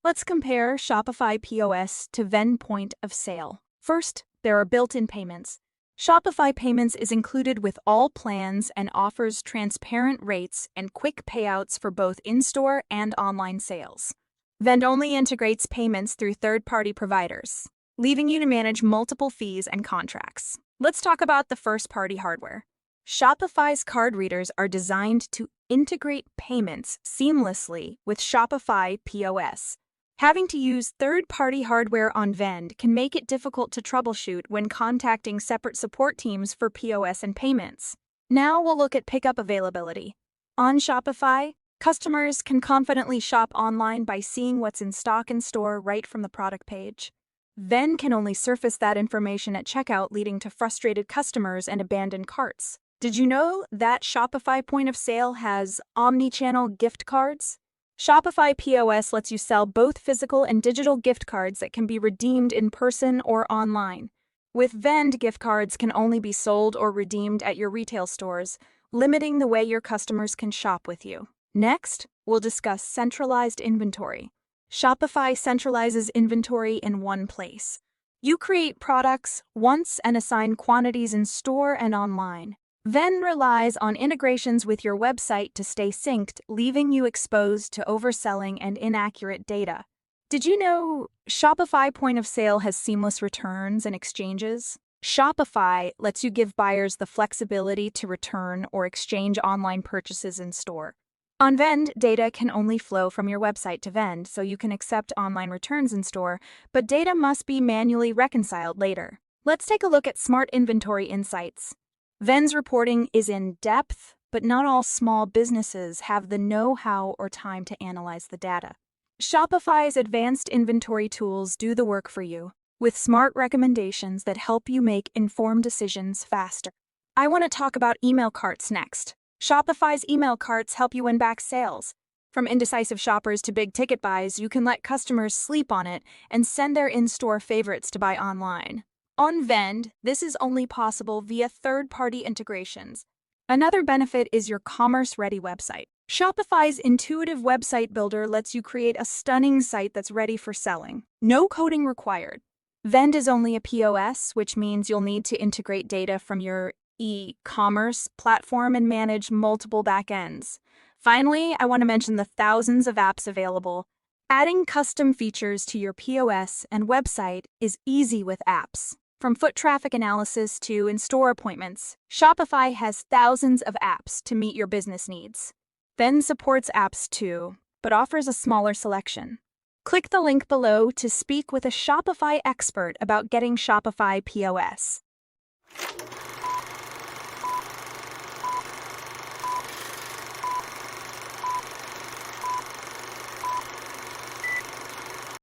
Let's compare Shopify POS to Vend point of sale. First, there are built-in payments. Shopify Payments is included with all plans and offers transparent rates and quick payouts for both in-store and online sales. Vend only integrates payments through third-party providers, leaving you to manage multiple fees and contracts. Let's talk about the first-party hardware. Shopify's card readers are designed to integrate payments seamlessly with Shopify POS. Having to use third-party hardware on Vend can make it difficult to troubleshoot when contacting separate support teams for POS and payments. Now we'll look at pickup availability. On Shopify, customers can confidently shop online by seeing what's in stock in store right from the product page. Vend can only surface that information at checkout, leading to frustrated customers and abandoned carts. Did you know that Shopify point of sale has omni-channel gift cards? Shopify POS lets you sell both physical and digital gift cards that can be redeemed in person or online. With Vend, gift cards can only be sold or redeemed at your retail stores, limiting the way your customers can shop with you. Next, we'll discuss centralized inventory. Shopify centralizes inventory in one place. You create products once and assign quantities in store and online. Vend relies on integrations with your website to stay synced, leaving you exposed to overselling and inaccurate data. Did you know Shopify point of sale has seamless returns and exchanges? Shopify lets you give buyers the flexibility to return or exchange online purchases in store. On Vend, data can only flow from your website to Vend, so you can accept online returns in store, but data must be manually reconciled later. Let's take a look at Smart Inventory Insights. Vend's reporting is in depth, but not all small businesses have the know-how or time to analyze the data. Shopify's advanced inventory tools do the work for you, with smart recommendations that help you make informed decisions faster. I want to talk about email carts next. Shopify's email carts help you win back sales. From indecisive shoppers to big-ticket buys, you can let customers sleep on it and send their in-store favorites to buy online. On Vend, this is only possible via third-party integrations. Another benefit is your commerce-ready website. Shopify's intuitive website builder lets you create a stunning site that's ready for selling. No coding required. Vend is only a POS, which means you'll need to integrate data from your e-commerce platform and manage multiple backends. Finally, I want to mention the thousands of apps available. Adding custom features to your POS and website is easy with apps. From foot traffic analysis to in-store appointments, Shopify has thousands of apps to meet your business needs. Vend supports apps too, but offers a smaller selection. Click the link below to speak with a Shopify expert about getting Shopify POS.